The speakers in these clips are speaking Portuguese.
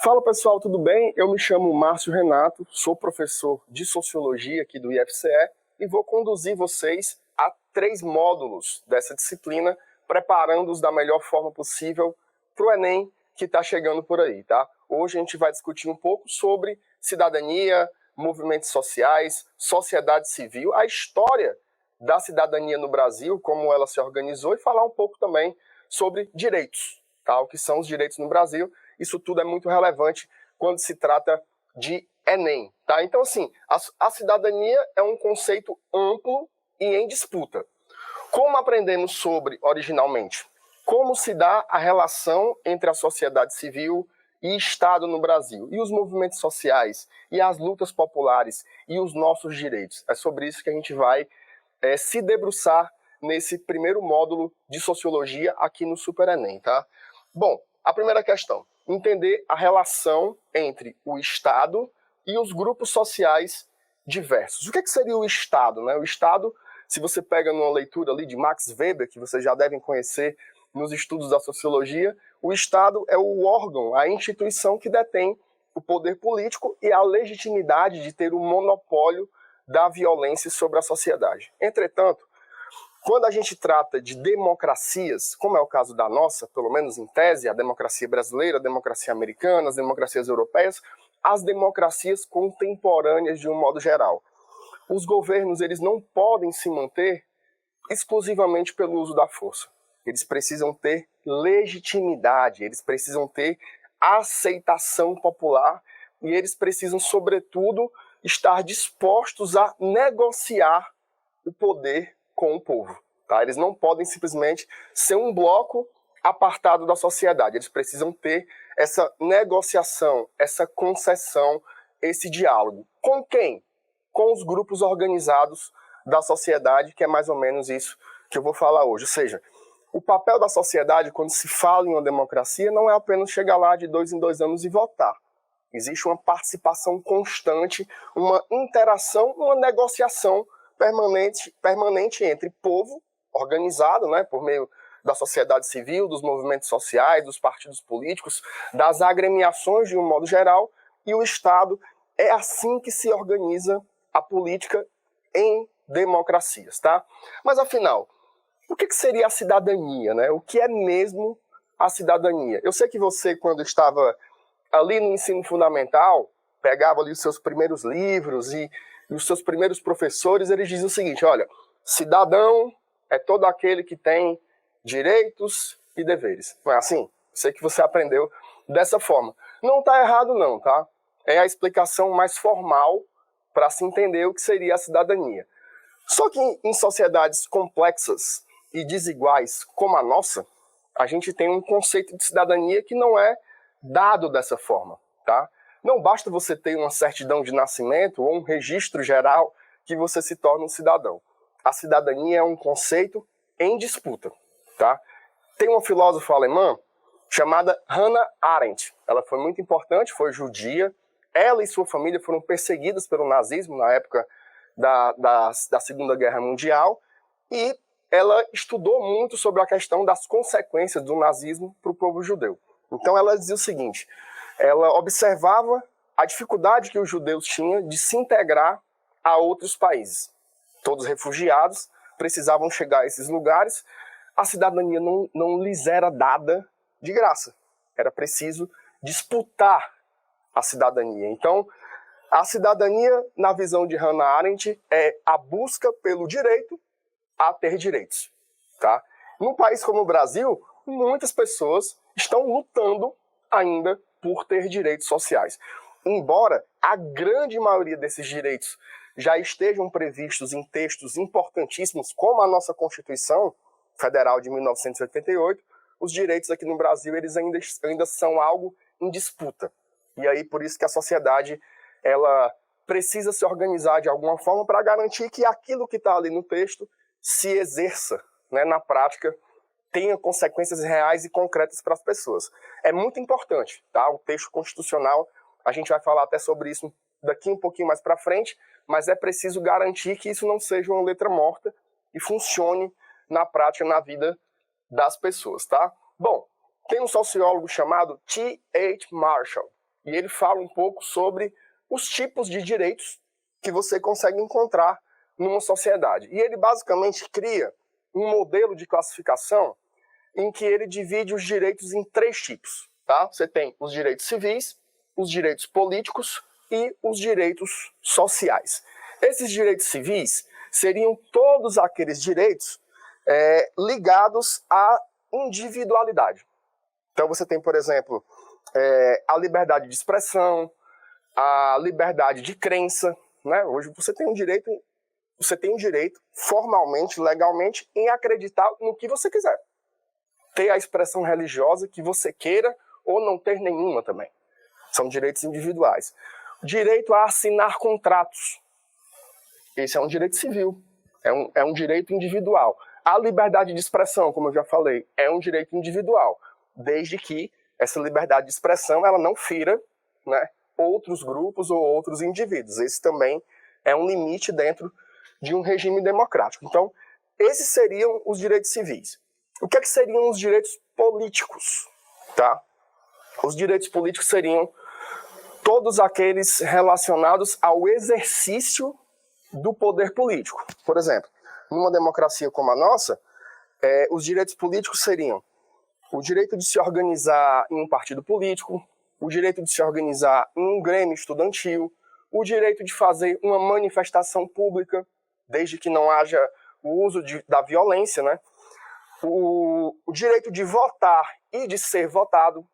Fala pessoal, tudo bem? Eu me chamo Márcio Renato, sou professor de Sociologia aqui do IFCE e vou conduzir vocês a 3 módulos dessa disciplina, preparando-os da melhor forma possível para o Enem que está chegando por aí, tá? Hoje a gente vai discutir um pouco sobre cidadania, movimentos sociais, sociedade civil, a história da cidadania no Brasil, como ela se organizou, e falar um pouco também sobre direitos, tá? O que são os direitos no Brasil. Isso tudo é muito relevante quando se trata de Enem, tá? Então, assim, a cidadania é um conceito amplo e em disputa. Como aprendemos sobre originalmente? Como se dá a relação entre a sociedade civil e Estado no Brasil? E os movimentos sociais? E as lutas populares? E os nossos direitos? É sobre isso que a gente vai se debruçar nesse primeiro módulo de Sociologia aqui no Super Enem, tá? Bom, a primeira questão. Entender a relação entre o Estado e os grupos sociais diversos. O que seria o Estado, né? O Estado, se você pega numa leitura ali de Max Weber, que vocês já devem conhecer nos estudos da sociologia, o Estado é o órgão, a instituição que detém o poder político e a legitimidade de ter o monopólio da violência sobre a sociedade. Entretanto, quando a gente trata de democracias, como é o caso da nossa, pelo menos em tese, a democracia brasileira, a democracia americana, as democracias europeias, as democracias contemporâneas de um modo geral. Os governos, eles não podem se manter exclusivamente pelo uso da força. Eles precisam ter legitimidade, eles precisam ter aceitação popular e eles precisam, sobretudo, estar dispostos a negociar o poder com o povo. Tá? Eles não podem simplesmente ser um bloco apartado da sociedade. Eles precisam ter essa negociação, essa concessão, esse diálogo. Com quem? Com os grupos organizados da sociedade, que é mais ou menos isso que eu vou falar hoje. Ou seja, o papel da sociedade, quando se fala em uma democracia, não é apenas chegar lá de 2 em 2 anos e votar. Existe uma participação constante, uma interação, uma negociação permanente entre povo organizado, né, por meio da sociedade civil, dos movimentos sociais, dos partidos políticos, das agremiações de um modo geral, e o Estado. É assim que se organiza a política em democracias, tá? Mas afinal, o que seria a cidadania, né? O que é mesmo a cidadania? Eu sei que você, quando estava ali no ensino fundamental, pegava ali os seus primeiros livros e os seus primeiros professores, eles diziam o seguinte: olha, cidadão é todo aquele que tem direitos e deveres. Não é assim? Eu sei que você aprendeu dessa forma. Não está errado não, tá? É a explicação mais formal para se entender o que seria a cidadania. Só que em sociedades complexas e desiguais como a nossa, a gente tem um conceito de cidadania que não é dado dessa forma, tá? Não basta você ter uma certidão de nascimento ou um registro geral que você se torne um cidadão. A cidadania é um conceito em disputa, tá? Tem uma filósofa alemã chamada Hannah Arendt. Ela foi muito importante, foi judia. Ela e sua família foram perseguidas pelo nazismo na época da Segunda Guerra Mundial e ela estudou muito sobre a questão das consequências do nazismo para o povo judeu. Então ela dizia o seguinte: ela observava a dificuldade que os judeus tinham de se integrar a outros países. Todos refugiados precisavam chegar a esses lugares. A cidadania não lhes era dada de graça. Era preciso disputar a cidadania. Então, a cidadania, na visão de Hannah Arendt, é a busca pelo direito a ter direitos. Tá? Num país como o Brasil, muitas pessoas estão lutando ainda por ter direitos sociais. Embora a grande maioria desses direitos já estejam previstos em textos importantíssimos, como a nossa Constituição Federal de 1988, os direitos aqui no Brasil eles ainda são algo em disputa. E aí por isso que a sociedade ela precisa se organizar de alguma forma para garantir que aquilo que está ali no texto se exerça, né, na prática, tenha consequências reais e concretas para as pessoas. É muito importante, tá? O texto constitucional, a gente vai falar até sobre isso daqui um pouquinho mais para frente, mas é preciso garantir que isso não seja uma letra morta e funcione na prática, na vida das pessoas, tá? Bom, tem um sociólogo chamado T.H. Marshall. E ele fala um pouco sobre os tipos de direitos que você consegue encontrar numa sociedade. E ele basicamente cria um modelo de classificação em que ele divide os direitos em 3 tipos. Tá? Você tem os direitos civis, os direitos políticos e os direitos sociais. Esses direitos civis seriam todos aqueles direitos ligados à individualidade. Então você tem, por exemplo, a liberdade de expressão, a liberdade de crença, né? Hoje você tem um direito formalmente, legalmente, em acreditar no que você quiser. Ter a expressão religiosa que você queira ou não ter nenhuma também. São direitos individuais. Direito a assinar contratos. Esse é um direito civil. É um direito individual. A liberdade de expressão, como eu já falei, é um direito individual, desde que essa liberdade de expressão ela não fira, né, outros grupos ou outros indivíduos. Esse também é um limite dentro de um regime democrático. Então, esses seriam os direitos civis. O que seriam os direitos políticos? Tá? Os direitos políticos seriam todos aqueles relacionados ao exercício do poder político. Por exemplo, numa democracia como a nossa, os direitos políticos seriam o direito de se organizar em um partido político, o direito de se organizar em um grêmio estudantil, o direito de fazer uma manifestação pública, desde que não haja o uso da violência, né? O direito de votar e de ser votado.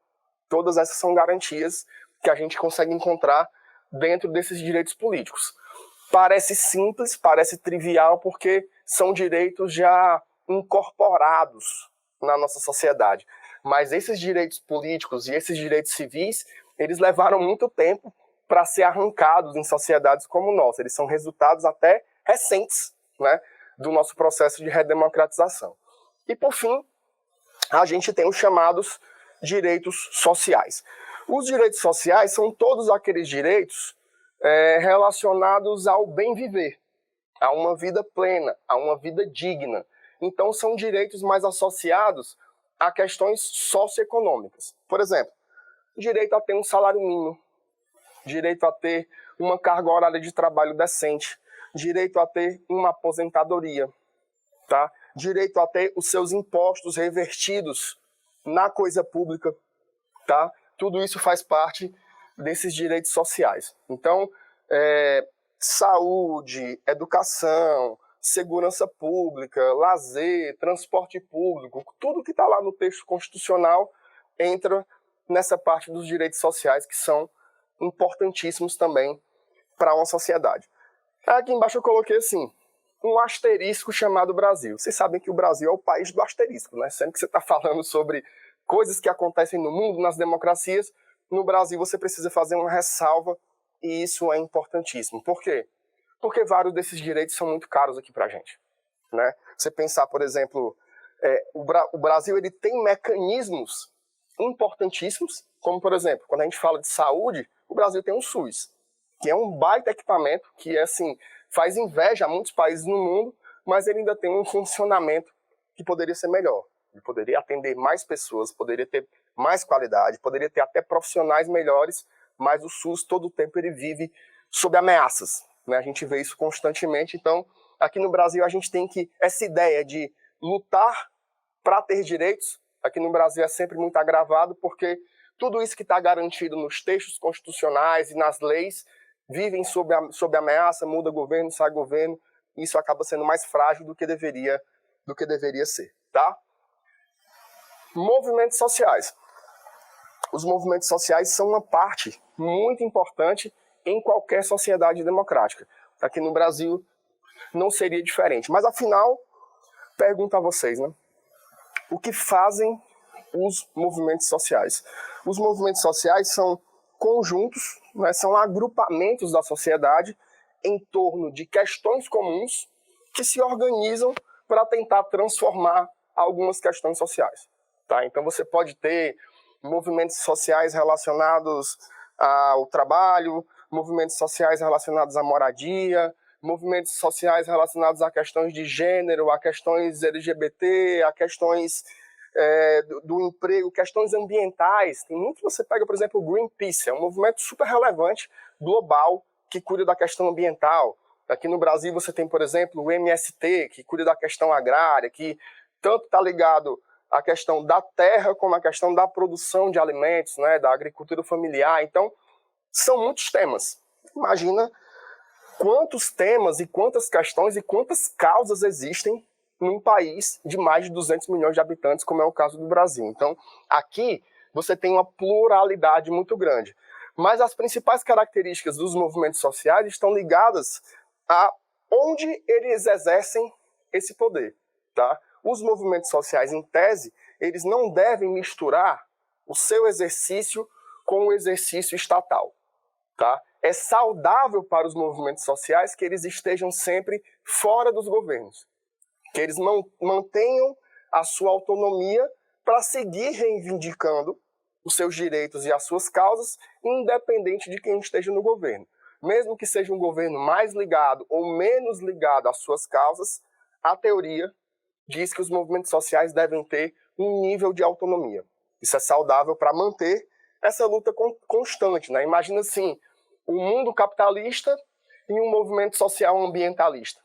Todas essas são garantias que a gente consegue encontrar dentro desses direitos políticos. Parece simples, parece trivial, porque são direitos já incorporados na nossa sociedade. Mas esses direitos políticos e esses direitos civis, eles levaram muito tempo para ser arrancados em sociedades como nossa. Eles são resultados até recentes, né, do nosso processo de redemocratização. E, por fim, a gente tem os chamados direitos sociais. Os direitos sociais são todos aqueles direitos relacionados ao bem viver, a uma vida plena, a uma vida digna. Então, são direitos mais associados a questões socioeconômicas. Por exemplo, direito a ter um salário mínimo, direito a ter uma carga horária de trabalho decente, direito a ter uma aposentadoria, tá? Direito a ter os seus impostos revertidos na coisa pública, tá? Tudo isso faz parte desses direitos sociais. Então, saúde, educação, segurança pública, lazer, transporte público, tudo que está lá no texto constitucional entra nessa parte dos direitos sociais que são importantíssimos também para uma sociedade. Aqui embaixo eu coloquei assim, um asterisco chamado Brasil. Vocês sabem que o Brasil é o país do asterisco, né? Sempre que você está falando sobre coisas que acontecem no mundo, nas democracias, no Brasil você precisa fazer uma ressalva e isso é importantíssimo. Por quê? Porque vários desses direitos são muito caros aqui para a gente, né? Você pensar, por exemplo, o Brasil ele tem mecanismos importantíssimos, como, por exemplo, quando a gente fala de saúde, o Brasil tem um SUS, que é um baita equipamento, que assim, faz inveja a muitos países no mundo, mas ele ainda tem um funcionamento que poderia ser melhor. Ele poderia atender mais pessoas, poderia ter mais qualidade, poderia ter até profissionais melhores, mas o SUS todo o tempo ele vive sob ameaças, né? A gente vê isso constantemente. Então, aqui no Brasil a gente tem que essa ideia de lutar para ter direitos, aqui no Brasil é sempre muito agravado, porque tudo isso que está garantido nos textos constitucionais e nas leis vivem sob ameaça, muda governo, sai governo, e isso acaba sendo mais frágil do que deveria ser, tá? Movimentos sociais. Os movimentos sociais são uma parte muito importante em qualquer sociedade democrática. Aqui no Brasil não seria diferente. Mas afinal, pergunto a vocês, né? O que fazem os movimentos sociais? Os movimentos sociais são conjuntos, né, são agrupamentos da sociedade em torno de questões comuns que se organizam para tentar transformar algumas questões sociais. Tá? Então você pode ter movimentos sociais relacionados ao trabalho, movimentos sociais relacionados à moradia, movimentos sociais relacionados a questões de gênero, a questões LGBT, a questões do emprego, questões ambientais. Tem muito, você pega, por exemplo, o Greenpeace, é um movimento super relevante, global, que cuida da questão ambiental. Aqui no Brasil você tem, por exemplo, o MST, que cuida da questão agrária, que tanto está ligado à questão da terra como à questão da produção de alimentos, né, da agricultura familiar. Então, são muitos temas. Imagina quantos temas e quantas questões e quantas causas existem num país de mais de 200 milhões de habitantes, como é o caso do Brasil. Então, aqui você tem uma pluralidade muito grande. Mas as principais características dos movimentos sociais estão ligadas a onde eles exercem esse poder, tá? Os movimentos sociais, em tese, eles não devem misturar o seu exercício com o exercício estatal, tá? É saudável para os movimentos sociais que eles estejam sempre fora dos governos, que eles mantenham a sua autonomia para seguir reivindicando os seus direitos e as suas causas, independente de quem esteja no governo. Mesmo que seja um governo mais ligado ou menos ligado às suas causas, a teoria diz que os movimentos sociais devem ter um nível de autonomia. Isso é saudável para manter essa luta constante, né? Imagina assim, um mundo capitalista e um movimento social ambientalista.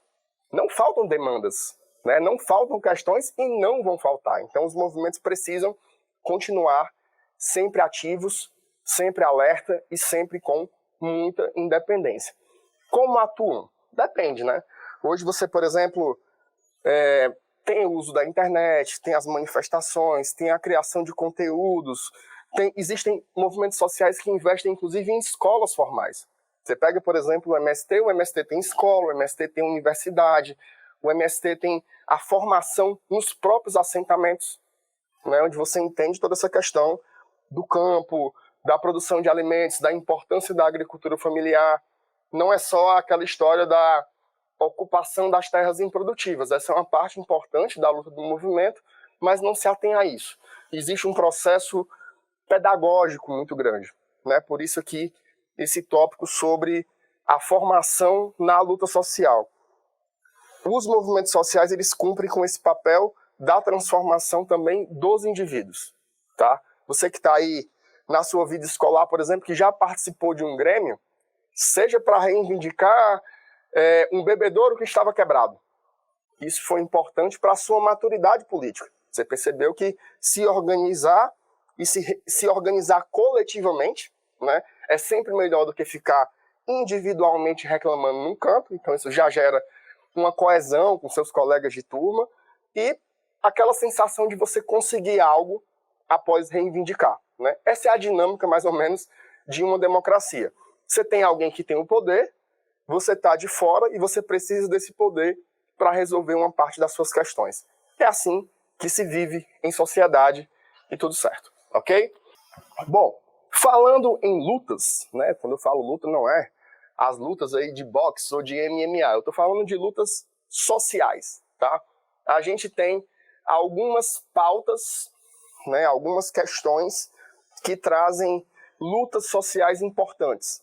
Não faltam demandas, né? Não faltam questões e não vão faltar. Então os movimentos precisam continuar sempre ativos, sempre alerta e sempre com muita independência. Como atuam? Depende, né? Hoje você, por exemplo, tem o uso da internet, tem as manifestações, tem a criação de conteúdos, existem movimentos sociais que investem inclusive em escolas formais. Você pega, por exemplo, o MST tem escola, o MST tem universidade, o MST tem a formação nos próprios assentamentos, né, onde você entende toda essa questão do campo, da produção de alimentos, da importância da agricultura familiar. Não é só aquela história da ocupação das terras improdutivas. Essa é uma parte importante da luta do movimento, mas não se atém a isso. Existe um processo pedagógico muito grande, né? Por isso aqui esse tópico sobre a formação na luta social. Os movimentos sociais, eles cumprem com esse papel da transformação também dos indivíduos, tá? Você que está aí na sua vida escolar, por exemplo, que já participou de um grêmio, seja para reivindicar um bebedouro que estava quebrado. Isso foi importante para a sua maturidade política. Você percebeu que se organizar e se organizar coletivamente, né, é sempre melhor do que ficar individualmente reclamando num canto. Então isso já gera uma coesão com seus colegas de turma e aquela sensação de você conseguir algo após reivindicar, né? Essa é a dinâmica, mais ou menos, de uma democracia. Você tem alguém que tem o poder, você está de fora e você precisa desse poder para resolver uma parte das suas questões. É assim que se vive em sociedade e tudo certo, ok? Bom, falando em lutas, né? Quando eu falo luta, não é as lutas aí de boxe ou de MMA, eu estou falando de lutas sociais, tá? A gente tem algumas pautas, né, algumas questões que trazem lutas sociais importantes.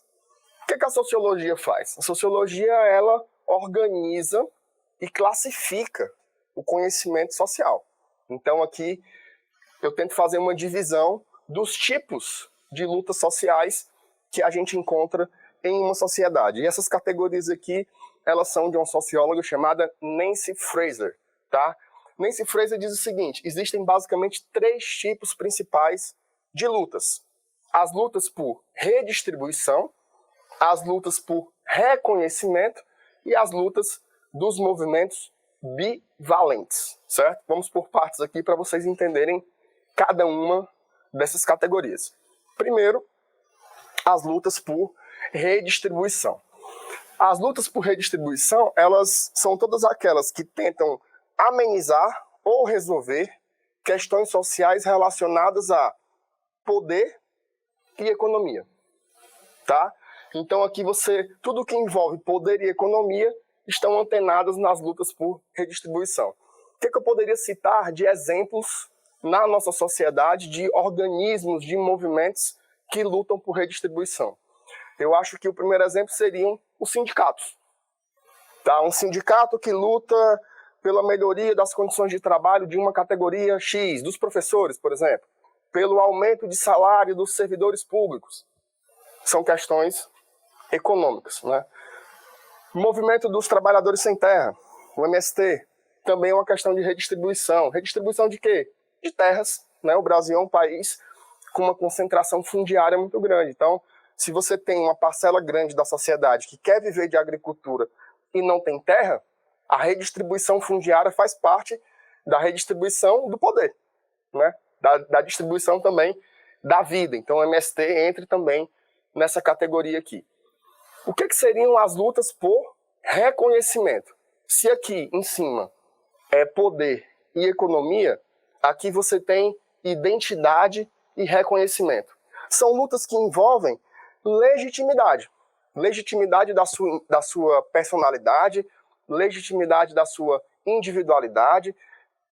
O que a sociologia faz? A sociologia, ela organiza e classifica o conhecimento social. Então aqui eu tento fazer uma divisão dos tipos de lutas sociais que a gente encontra em uma sociedade. E essas categorias aqui, elas são de uma socióloga chamada Nancy Fraser, tá? Nancy Fraser diz o seguinte: existem basicamente 3 tipos principais de lutas. As lutas por redistribuição, as lutas por reconhecimento e as lutas dos movimentos bivalentes, certo? Vamos por partes aqui para vocês entenderem cada uma dessas categorias. Primeiro, as lutas por redistribuição. As lutas por redistribuição, elas são todas aquelas que tentam amenizar ou resolver questões sociais relacionadas a poder e economia, tá? Então aqui tudo que envolve poder e economia estão antenadas nas lutas por redistribuição. O que eu poderia citar de exemplos na nossa sociedade de organismos, de movimentos que lutam por redistribuição? Eu acho que o primeiro exemplo seriam os sindicatos. Tá? Um sindicato que luta pela melhoria das condições de trabalho de uma categoria X, dos professores, por exemplo, pelo aumento de salário dos servidores públicos. São questões econômicas, né? O movimento dos trabalhadores sem terra, o MST, também é uma questão de redistribuição. Redistribuição de quê? De terras, né? O Brasil é um país com uma concentração fundiária muito grande. Então, se você tem uma parcela grande da sociedade que quer viver de agricultura e não tem terra, a redistribuição fundiária faz parte da redistribuição do poder, né? Da distribuição também da vida. Então, o MST entra também nessa categoria aqui. O que seriam as lutas por reconhecimento? Se aqui em cima é poder e economia, aqui você tem identidade e reconhecimento. São lutas que envolvem legitimidade. Legitimidade da sua personalidade, legitimidade da sua individualidade,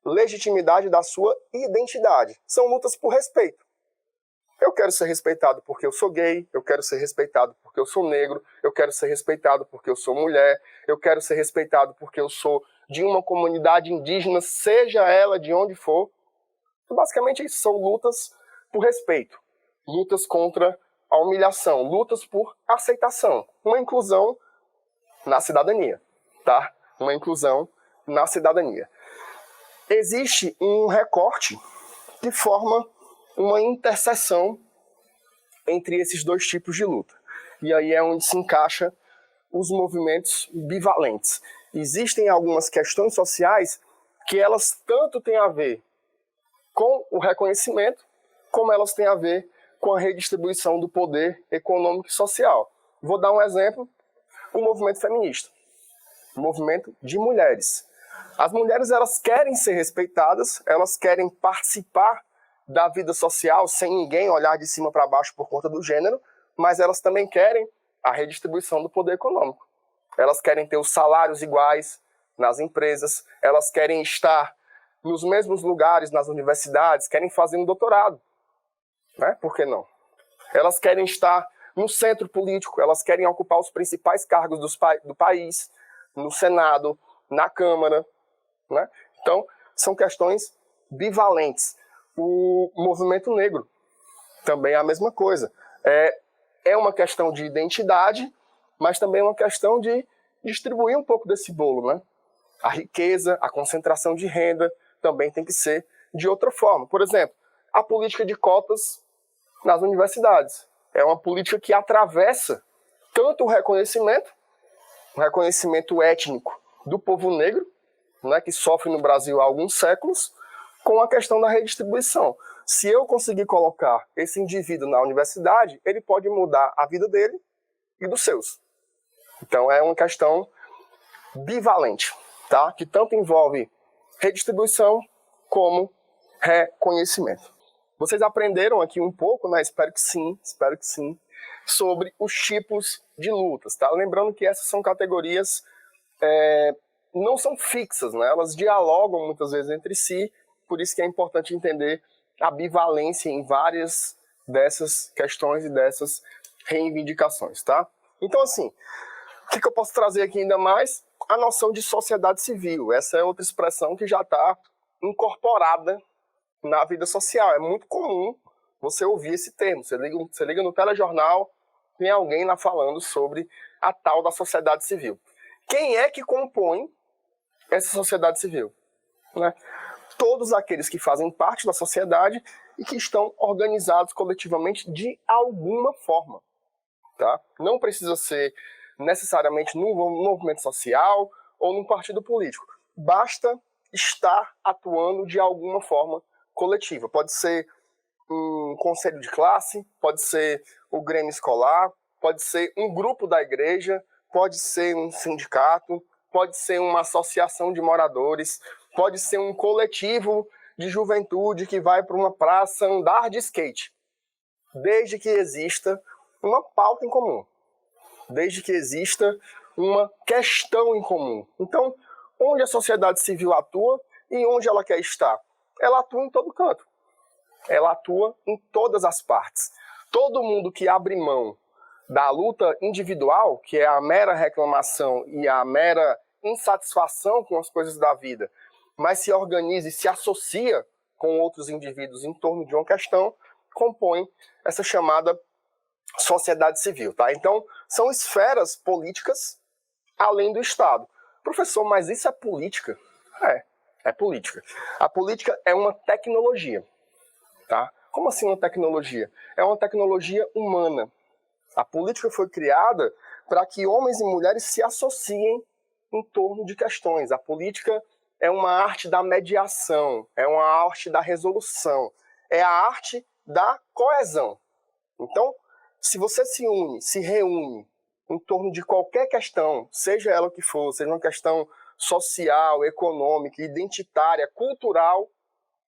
legitimidade da sua identidade. São lutas por respeito. Eu quero ser respeitado porque eu sou gay, eu quero ser respeitado porque eu sou negro, eu quero ser respeitado porque eu sou mulher, eu quero ser respeitado porque eu sou de uma comunidade indígena, seja ela de onde for. Basicamente isso, são lutas por respeito, lutas contra a humilhação, lutas por aceitação, uma inclusão na cidadania, tá? Uma inclusão na cidadania. Existe um recorte que forma uma interseção entre esses dois tipos de luta. E aí é onde se encaixa os movimentos bivalentes. Existem algumas questões sociais que elas tanto têm a ver com o reconhecimento, como elas têm a ver com a redistribuição do poder econômico e social. Vou dar um exemplo, o movimento feminista, o movimento de mulheres. As mulheres, elas querem ser respeitadas, elas querem participar da vida social sem ninguém olhar de cima para baixo por conta do gênero, mas elas também querem a redistribuição do poder econômico. Elas querem ter os salários iguais nas empresas, elas querem estar nos mesmos lugares nas universidades, querem fazer um doutorado. Né? Por que não? Elas querem estar no centro político, elas querem ocupar os principais cargos do país, no Senado, na Câmara. Né? Então, são questões bivalentes. O movimento negro também é a mesma coisa. É uma questão de identidade, mas também é uma questão de distribuir um pouco desse bolo. Né? A riqueza, a concentração de renda também tem que ser de outra forma. Por exemplo, a política de cotas nas universidades. É uma política que atravessa tanto o reconhecimento étnico do povo negro, né, que sofre no Brasil há alguns séculos, com a questão da redistribuição. Se eu conseguir colocar esse indivíduo na universidade, ele pode mudar a vida dele e dos seus. Então é uma questão bivalente, tá? Que tanto envolve redistribuição como reconhecimento. Vocês aprenderam aqui um pouco, né? Espero que sim, sobre os tipos de lutas, tá? Lembrando que essas são categorias, não são fixas, né? Elas dialogam muitas vezes entre si, por isso que é importante entender a bivalência em várias dessas questões e dessas reivindicações, tá? Então, assim, o que eu posso trazer aqui ainda mais? A noção de sociedade civil. Essa é outra expressão que já está incorporada na vida social. É muito comum você ouvir esse termo. Você liga no telejornal, tem alguém lá falando sobre a tal da sociedade civil. Quem é que compõe essa sociedade civil? Né? Todos aqueles que fazem parte da sociedade e que estão organizados coletivamente de alguma forma. Tá? Não precisa ser necessariamente num movimento social ou num partido político. Basta estar atuando de alguma forma coletiva. Pode ser um conselho de classe, pode ser o grêmio escolar, pode ser um grupo da igreja, pode ser um sindicato, pode ser uma associação de moradores, pode ser um coletivo de juventude que vai para uma praça andar de skate. Desde que exista uma pauta em comum. Desde que exista uma questão em comum. Então, onde a sociedade civil atua e onde ela quer estar? Ela atua em todo canto. Ela atua em todas as partes. Todo mundo que abre mão da luta individual, que é a mera reclamação e a mera insatisfação com as coisas da vida, mas se organiza e se associa com outros indivíduos em torno de uma questão, compõe essa chamada sociedade civil, tá? Então, são esferas políticas além do Estado. Professor, mas isso é política? É política. A política é uma tecnologia, tá? Como assim uma tecnologia? É uma tecnologia humana. A política foi criada para que homens e mulheres se associem em torno de questões. A política é uma arte da mediação, é uma arte da resolução, é a arte da coesão. Então, se você se reúne em torno de qualquer questão, seja ela o que for, seja uma questão social, econômica, identitária, cultural,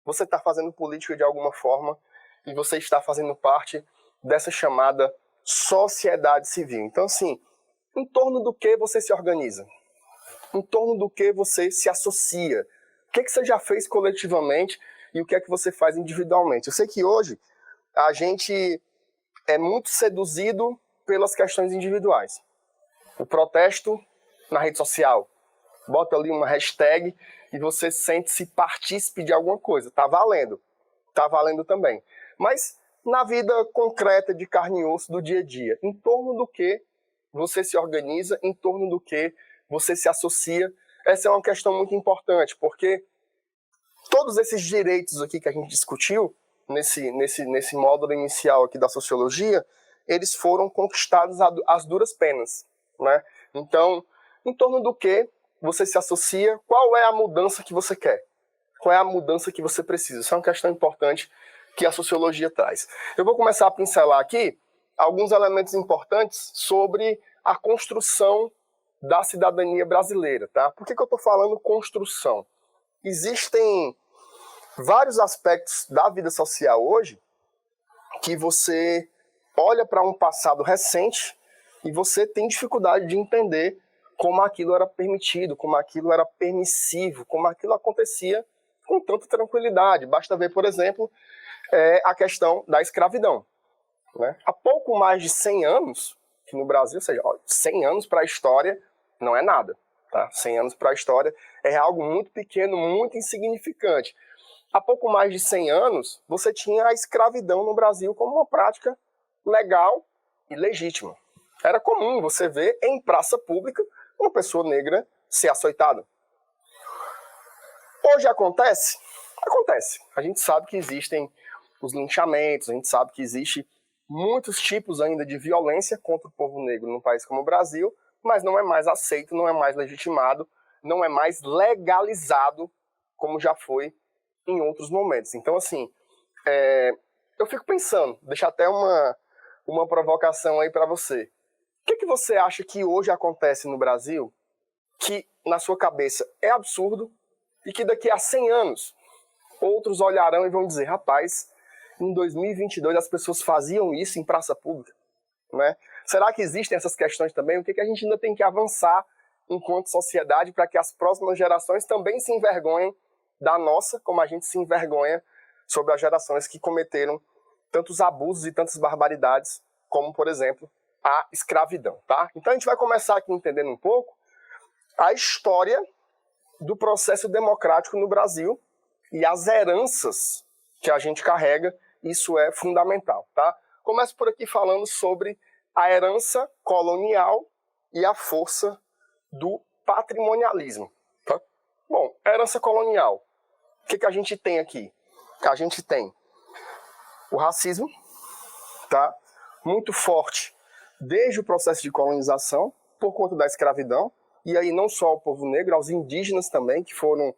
você está fazendo política de alguma forma e você está fazendo parte dessa chamada sociedade civil. Então, assim, em torno do que você se organiza? Em torno do que você se associa? O que você já fez coletivamente e o que é que você faz individualmente? Eu sei que hoje a gente é muito seduzido pelas questões individuais. O protesto na rede social. Bota ali uma hashtag e você sente-se partícipe de alguma coisa. Tá valendo. Tá valendo também. Mas na vida concreta de carne e osso do dia a dia, em torno do que você se organiza, em torno do que você se associa, essa é uma questão muito importante, porque todos esses direitos aqui que a gente discutiu, nesse módulo inicial aqui da sociologia, eles foram conquistados às duras penas, né? Então, em torno do que você se associa, qual é a mudança que você quer? Qual é a mudança que você precisa? Isso é uma questão importante que a sociologia traz. Eu vou começar a pincelar aqui alguns elementos importantes sobre a construção da cidadania brasileira, tá? Por que eu estou falando construção? Existem vários aspectos da vida social hoje que você olha para um passado recente e você tem dificuldade de entender como aquilo era permitido, como aquilo era permissivo, como aquilo acontecia com tanta tranquilidade. Basta ver, por exemplo, a questão da escravidão, né? Há pouco mais de 100 anos, que no Brasil, ou seja, 100 anos para a história não é nada, tá? 100 anos para a história é algo muito pequeno, muito insignificante. Há pouco mais de 100 anos, você tinha a escravidão no Brasil como uma prática legal e legítima. Era comum você ver em praça pública uma pessoa negra ser açoitada. Hoje acontece? Acontece. A gente sabe que existem os linchamentos, a gente sabe que existe muitos tipos ainda de violência contra o povo negro num país como o Brasil, mas não é mais aceito, não é mais legitimado, não é mais legalizado como já foi em outros momentos. Então, assim, eu fico pensando, deixar até uma provocação aí para você. O que você acha que hoje acontece no Brasil que, na sua cabeça, é absurdo e que daqui a 100 anos outros olharão e vão dizer, rapaz, em 2022 as pessoas faziam isso em praça pública, né? Será que existem essas questões também? O que a gente ainda tem que avançar enquanto sociedade para que as próximas gerações também se envergonhem da nossa, como a gente se envergonha sobre as gerações que cometeram tantos abusos e tantas barbaridades, como, por exemplo, a escravidão, tá? Então a gente vai começar aqui entendendo um pouco a história do processo democrático no Brasil e as heranças que a gente carrega, isso é fundamental, tá? Começo por aqui falando sobre a herança colonial e a força do patrimonialismo, tá? Bom, herança colonial. O que a gente tem aqui? A gente tem o racismo, tá? Muito forte desde o processo de colonização, por conta da escravidão, e aí não só ao povo negro, aos indígenas também, que foram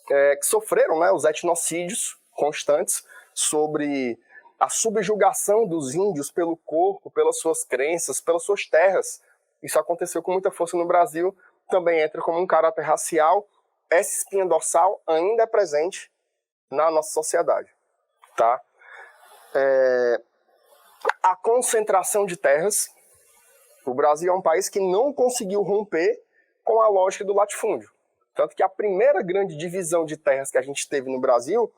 que sofreram, né, os etnocídios constantes sobre a subjugação dos índios pelo corpo, pelas suas crenças, pelas suas terras. Isso aconteceu com muita força no Brasil, também entra como um caráter racial. Essa espinha dorsal ainda é presente na nossa sociedade, tá? A concentração de terras. O Brasil é um país que não conseguiu romper com a lógica do latifúndio. Tanto que a primeira grande divisão de terras que a gente teve no Brasil,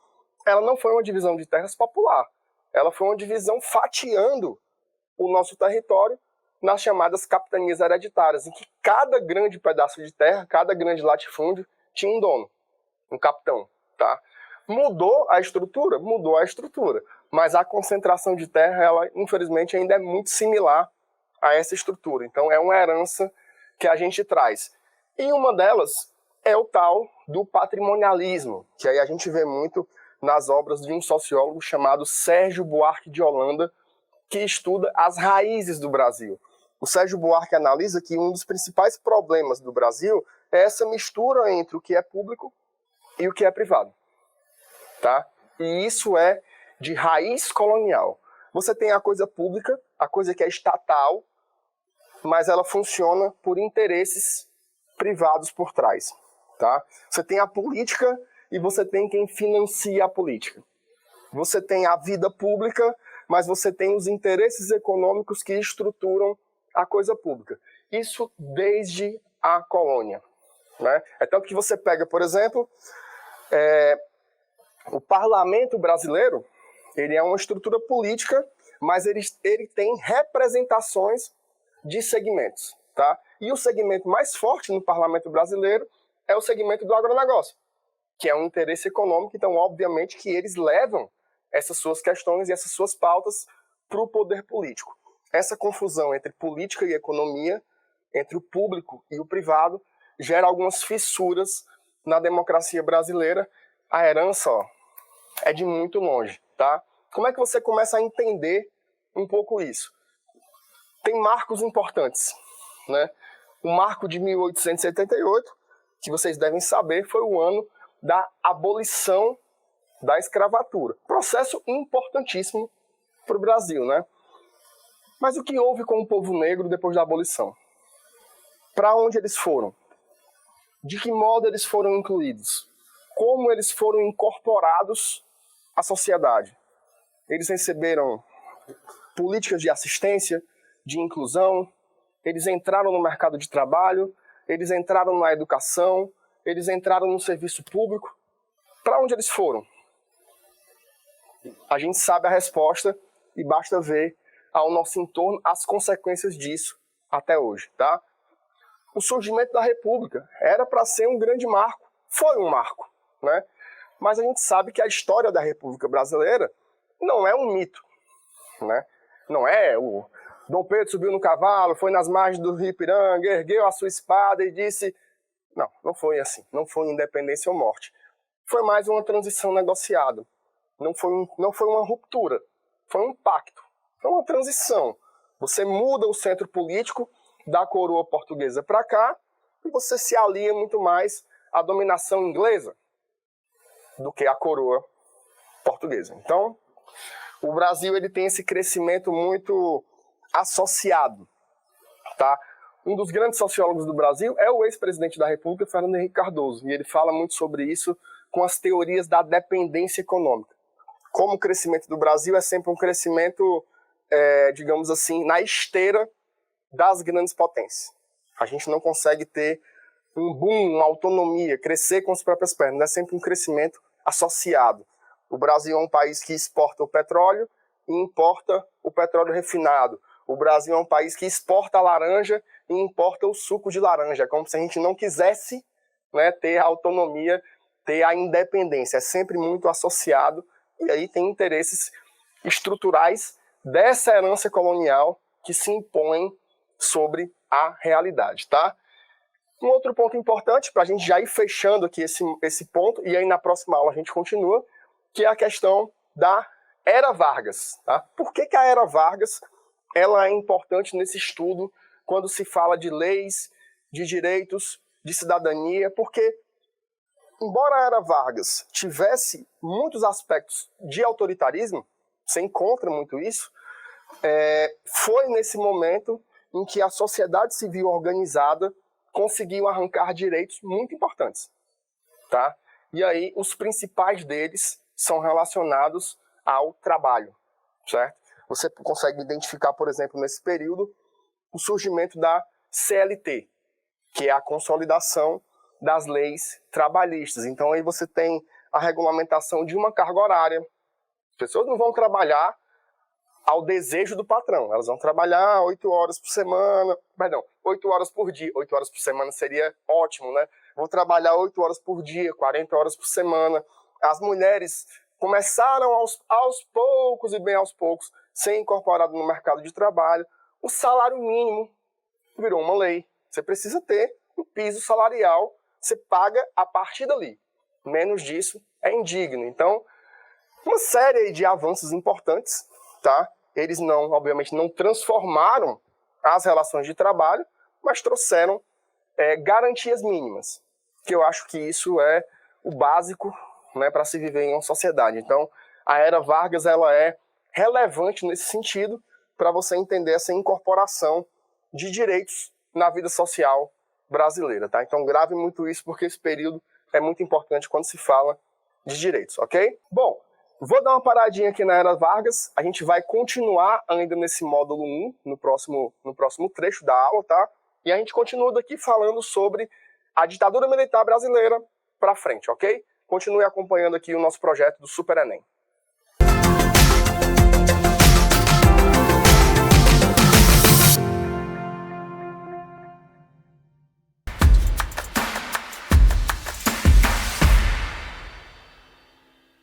ela não foi uma divisão de terras popular. Ela foi uma divisão fatiando o nosso território nas chamadas capitanias hereditárias, em que cada grande pedaço de terra, cada grande latifúndio tinha um dono, um capitão, tá? Mudou a estrutura? Mudou a estrutura, mas a concentração de terra, ela infelizmente ainda é muito similar a essa estrutura. Então é uma herança que a gente traz. E uma delas é o tal do patrimonialismo, que aí a gente vê muito nas obras de um sociólogo chamado Sérgio Buarque de Holanda, que estuda as raízes do Brasil. O Sérgio Buarque analisa que um dos principais problemas do Brasil é essa mistura entre o que é público e o que é privado. Tá? E isso é de raiz colonial. Você tem a coisa pública, a coisa que é estatal, mas ela funciona por interesses privados por trás. Tá? Você tem a política e você tem quem financia a política. Você tem a vida pública, mas você tem os interesses econômicos que estruturam a coisa pública. Isso desde a colônia. Né? É tanto que você pega, por exemplo, o parlamento brasileiro, ele é uma estrutura política, mas ele tem representações de segmentos. Tá? E o segmento mais forte no parlamento brasileiro é o segmento do agronegócio, que é um interesse econômico, então obviamente que eles levam essas suas questões e essas suas pautas para o poder político. Essa confusão entre política e economia, entre o público e o privado, gera algumas fissuras na democracia brasileira. A herança, é de muito longe, tá? Como é que você começa a entender um pouco isso? Tem marcos importantes, né? O marco de 1878, que vocês devem saber, foi o ano da abolição da escravatura. Processo importantíssimo para o Brasil, né? Mas o que houve com o povo negro depois da abolição? Para onde eles foram? De que modo eles foram incluídos? Como eles foram incorporados à sociedade? Eles receberam políticas de assistência, de inclusão, eles entraram no mercado de trabalho, eles entraram na educação, eles entraram no serviço público. Para onde eles foram? A gente sabe a resposta e basta ver ao nosso entorno as consequências disso até hoje, tá? O surgimento da República era para ser um grande marco, foi um marco, né? Mas a gente sabe que a história da República Brasileira não é um mito, né? Não é o Dom Pedro subiu no cavalo, foi nas margens do Rio Ipiranga, ergueu a sua espada e disse... Não, não foi assim, não foi independência ou morte. Foi mais uma transição negociada. Não foi uma ruptura, foi um pacto, foi uma transição. Você muda o centro político da coroa portuguesa para cá e você se alia muito mais à dominação inglesa do que à coroa portuguesa. Então, o Brasil ele tem esse crescimento muito associado. Tá? Um dos grandes sociólogos do Brasil é o ex-presidente da República, Fernando Henrique Cardoso, e ele fala muito sobre isso com as teorias da dependência econômica. Como o crescimento do Brasil é sempre um crescimento, digamos assim, na esteira das grandes potências. A gente não consegue ter um boom, uma autonomia, crescer com as próprias pernas. É sempre um crescimento associado. O Brasil é um país que exporta o petróleo e importa o petróleo refinado. O Brasil é um país que exporta a laranja e importa o suco de laranja. É como se a gente não quisesse, né, ter a autonomia, ter a independência. É sempre muito associado. E aí tem interesses estruturais dessa herança colonial que se impõem sobre a realidade, tá? Um outro ponto importante, para a gente já ir fechando aqui esse ponto, e aí na próxima aula a gente continua, que é a questão da Era Vargas. Tá? Por que a Era Vargas ela é importante nesse estudo quando se fala de leis, de direitos, de cidadania? Porque, embora a Era Vargas tivesse muitos aspectos de autoritarismo, você encontra muito isso, foi nesse momento em que a sociedade civil organizada conseguiu arrancar direitos muito importantes. Tá? E aí, os principais deles são relacionados ao trabalho, certo? Você consegue identificar, por exemplo, nesse período, o surgimento da CLT, que é a consolidação das leis trabalhistas. Então, aí você tem a regulamentação de uma carga horária. As pessoas não vão trabalhar ao desejo do patrão. Elas vão trabalhar 8 horas por semana, 8 horas por dia. 8 horas por semana seria ótimo, né? Vou trabalhar 8 horas por dia, 40 horas por semana. As mulheres começaram aos poucos e bem aos poucos ser incorporadas no mercado de trabalho. O salário mínimo virou uma lei. Você precisa ter um piso salarial, você paga a partir dali. Menos disso é indigno. Então, uma série de avanços importantes, tá? Eles obviamente não transformaram as relações de trabalho, mas trouxeram garantias mínimas, que eu acho que isso é o básico, né, para se viver em uma sociedade. Então, a Era Vargas ela é relevante nesse sentido para você entender essa incorporação de direitos na vida social brasileira, tá? Então, grave muito isso, porque esse período é muito importante quando se fala de direitos, ok? Bom, vou dar uma paradinha aqui na Era Vargas, a gente vai continuar ainda nesse módulo 1, no próximo trecho da aula, tá? E a gente continua daqui falando sobre a ditadura militar brasileira para frente, ok? Continue acompanhando aqui o nosso projeto do Super Enem.